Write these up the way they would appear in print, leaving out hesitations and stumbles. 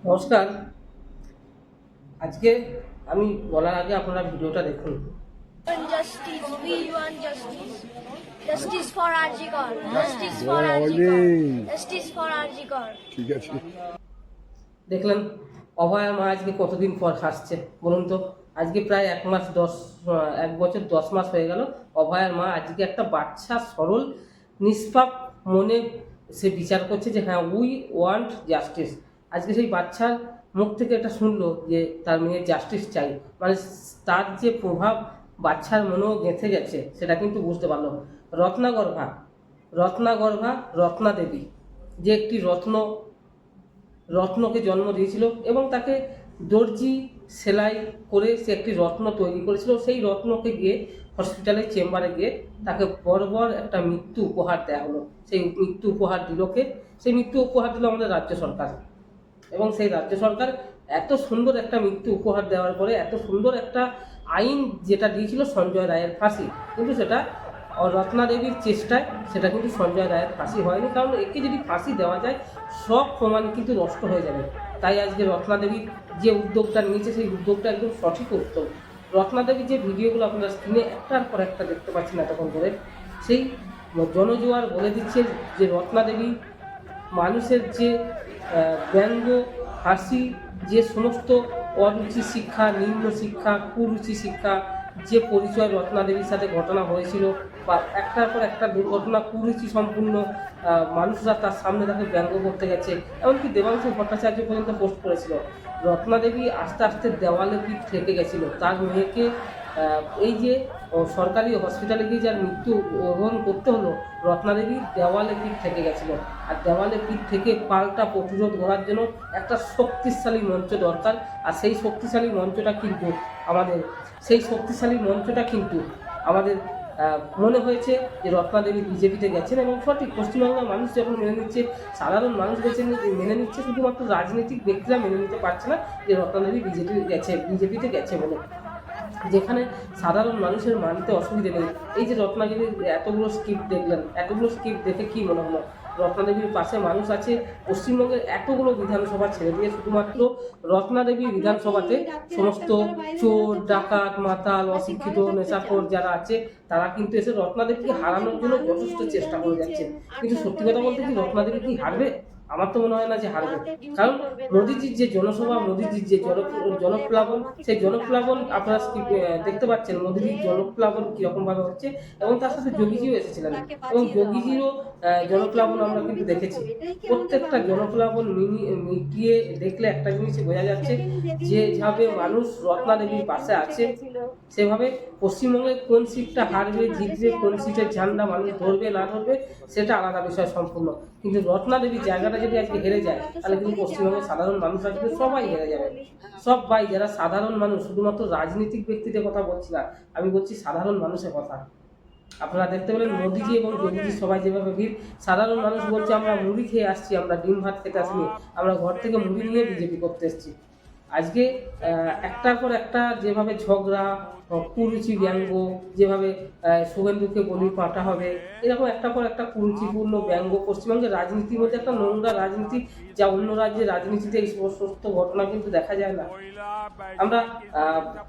নমস্কার। আজকে আমি বলার আগে আপনারা ভিডিওটা দেখুন। Justice, we want justice. Justice for Arjikar. Justice for Arjikar. Justice for Arjikar. ঠিক আছে। দেখলেন অভয়ার মা আজকে কতদিন পর হাসছে বলুন তো। আজকে প্রায় 1 বছর 10 মাস হয়ে গেল। অভয়ার মা আজকে একটা বাচ্চা সরল নিষ্পাপ মনে সে বিচার করছে যে হ্যাঁ উই ওয়ান্ট জাস্টিস। আজকে সেই বাচ্চার মুখ থেকে এটা শুনলো যে তার মেয়ের জাস্টিস চাই, মানে তার যে প্রভাব বাচ্চার মনেও গেঁথে গেছে সেটা কিন্তু বুঝতে পারলো। রত্নাগর্ভা রত্না দেবী যে একটি রত্নকে জন্ম দিয়েছিল এবং তাকে দর্জি সেলাই করে সে একটি রত্ন তৈরি করেছিল। সেই রত্নকে গিয়ে হসপিটালের চেম্বারে গিয়ে তাকে বর্বর একটা মৃত্যু উপহার দেওয়া হলো। সেই মৃত্যু উপহার দিল কে? সেই মৃত্যু উপহার দিল আমাদের রাজ্য সরকার। এবং সেই রাজ্য সরকার এত সুন্দর একটা মৃত্যু উপহার দেওয়ার পরে এত সুন্দর একটা আইন যেটা দিয়েছিল সঞ্জয় রায়ের ফাঁসি, কিন্তু সেটা রত্না দেবীর চেষ্টায় সেটা কিন্তু সঞ্জয় রায়ের ফাঁসি হয়নি। কারণ একে যদি ফাঁসি দেওয়া যায় সব প্রমাণ কিন্তু নষ্ট হয়ে যাবে। তাই আজকে রত্না দেবীর যে উদ্যোগটা নিয়েছে সেই উদ্যোগটা একদম সঠিক উদ্যোগ। রত্না দেবীর যে ভিডিওগুলো আপনারা স্ক্রিনে একটার পর একটা দেখতে পাচ্ছেন এতক্ষণ ধরে, সেই জনজোয়ার বলে দিচ্ছে যে রত্না দেবী মানুষের যে ব্যঙ্গ হাসি, যে সমস্ত অরুচি শিক্ষা, নিম্ন শিক্ষা, কুরুচি শিক্ষা, যে পরিচয় রত্নাদেবীর সাথে ঘটনা হয়েছিল বা একটার পর একটা দুর্ঘটনা কুরুচি সম্পূর্ণ মানুষরা তার সামনে তাকে ব্যঙ্গ করতে গেছে। এমনকি দেবাংশু ভট্টাচার্য পর্যন্ত পোস্ট করেছিল রত্নাদেবী আস্তে আস্তে দেওয়ালে পিঠ থেকে গেছিল। তার মেয়েকে এই যে সরকারি হসপিটালে গিয়ে যার মৃত্যু গ্রহণ করতে হলো, রত্নাদেবী দেওয়ালে পিঠ থেকে গেছিল। আর দেওয়ালে পিঠ থেকে পাল্টা প্রতিরোধ করার জন্য একটা শক্তিশালী মঞ্চ দরকার। আর সেই শক্তিশালী মঞ্চটা কিন্তু আমাদের মনে হয়েছে যে রত্নাদেবী বিজেপিতে গেছেন এবং সঠিক। পশ্চিমবাংলার মানুষ যখন মেনে নিচ্ছে, সাধারণ মানুষ মেনে নিচ্ছে, শুধুমাত্র রাজনৈতিক ব্যক্তিরা মেনে নিতে পারছে না যে রত্নাদেবী বিজেপিতে গেছে বলে। যেখানে সাধারণ মানুষের মানতে অসুবিধে নেই। এই যে রত্নাদেবীর এতগুলো স্ক্রিপ্ট দেখলেন, এতগুলো স্ক্রিপ্ট দেখে কি মনে হলো? রত্নাদেবীর পাশে মানুষ আছে। পশ্চিমবঙ্গের এতগুলো বিধানসভা ছেড়ে দিয়ে শুধুমাত্র রত্নাদেবী বিধানসভাতে সমস্ত চোর, ডাকাত, মাতাল, অশিক্ষিত, নেশাখোর যারা আছে তারা কিন্তু এসে রত্নাদেবীকে হারানোর জন্য যথেষ্ট চেষ্টা করে যাচ্ছে। কিন্তু সত্যি কথা বলতে কি রত্নাদেবী কি হারবে? আমার তো মনে হয় না যে হারবে। কারণ মোদিজির যে জনসভা, মোদিজির যে জনপ্লাবন, সেই জনপ্লাবন আপনারা দেখতে পাচ্ছেন মোদিজির জনপ্লাবন কিরকম ভাবে হচ্ছে। এবং তার সাথে যোগীজিও এসেছিলেন এবং যোগীজিরও জনপ্লাবন আমরা কিন্তু দেখেছি। প্রত্যেকটা জনপ্লাবন মিটিয়ে দেখলে একটা জিনিসই বোঝা যাচ্ছে যেভাবে মানুষ রত্নাদেবীর পাশে আছে, সেভাবে পশ্চিমবঙ্গে কোন সিটটা হারবে জিতবে, কোন সিটের ঝান্ডা মানুষ ধরবে না ধরবে সেটা আলাদা বিষয় সম্পূর্ণ। কিন্তু রত্নাদেবীর জায়গাটা যদি আজকে হেরে যায় তাহলে কিন্তু পশ্চিমবঙ্গের সাধারণ মানুষরা কিন্তু সবাই হেরে যাবে। সবাই যারা সাধারণ মানুষ, শুধুমাত্র রাজনীতিক ব্যক্তিদের কথা বলছি না, আমি বলছি সাধারণ মানুষের কথা। আপনারা দেখতে পেলেন মোদিজি এবং যোগীজি সবাই যেভাবে ভিড়। সাধারণ মানুষ বলছে আমরা মুড়ি খেয়ে আসছি, আমরা ডিম ভাত খেতে আসিনি, আমরা ঘর থেকে মুড়ি নিয়ে বিজেপি করতে এসেছি। আজকে একটার পর একটা যেভাবে ঝগড়া, কুরুচি ব্যঙ্গ, যেভাবে শুভেন্দুকে বলি পাঠা হবে, এরকম একটা পর একটা কুরুচিপূর্ণ ব্যঙ্গ পশ্চিমবঙ্গের রাজনীতির মধ্যে একটা নোংরা রাজনীতি, যা অন্য রাজ্যের রাজনীতিতে এই সমস্ত ঘটনা কিন্তু দেখা যায় না। আমরা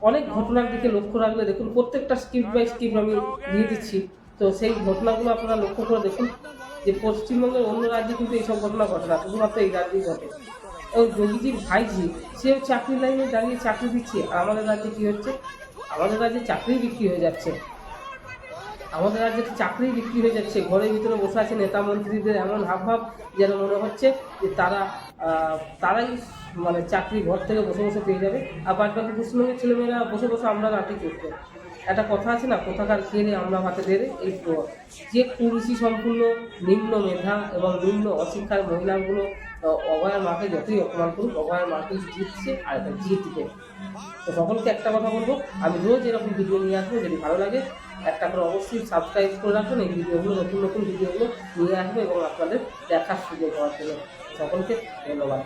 অনেক ঘটনার দিকে লক্ষ্য রাখলে দেখুন, প্রত্যেকটা স্ক্রিপ্ট বাই স্ক্রিপ্ট আমি দিয়ে দিচ্ছি, তো সেই ঘটনাগুলো আপনারা লক্ষ্য করে দেখুন যে পশ্চিমবঙ্গের অন্য রাজ্যে কিন্তু এইসব ঘটনা ঘটে না, শুধুমাত্র এই রাজ্যেই ঘটে। এবং যোগীজির ভাইজি সেও চাকরির লাইনে দাঁড়িয়ে চাকরি দিচ্ছে। আর আমাদের রাজ্যে কী হচ্ছে? আমাদের রাজ্যে চাকরি বিক্রি হয়ে যাচ্ছে। ঘরের ভিতরে বসে আছে নেতা মন্ত্রীদের এমন হাবভাব যেন মনে হচ্ছে যে তারাই মানে চাকরি ঘর থেকে বসে বসে পেয়ে যাবে। আর বাদবাকি পশ্চিমবঙ্গের ছেলেমেয়েরা বসে বসে আমরা নাটি করছে। একটা কথা আছে না, কোথাকার খেয়ে আমরা ভাতে দেরে, এই যে কুরুচি সম্পূর্ণ নিম্ন মেধা এবং নিম্ন অশিক্ষার মহিলাগুলো অভয়ার মাকে যতই অপমান করুক, অভয়ার মাকে জিতছে আর এটা জিতবে। তো সকলকে একটা কথা বলবো, আমি রোজ এরকম ভিডিও নিয়ে আসবো। যদি ভালো লাগে একটা করে অবশ্যই সাবস্ক্রাইব করে রাখবেন। এই ভিডিওগুলো নতুন ভিডিওগুলো নিয়ে আসবো এবং আপনাদের দেখার সুযোগ হওয়ার জন্য সকলকে ধন্যবাদ।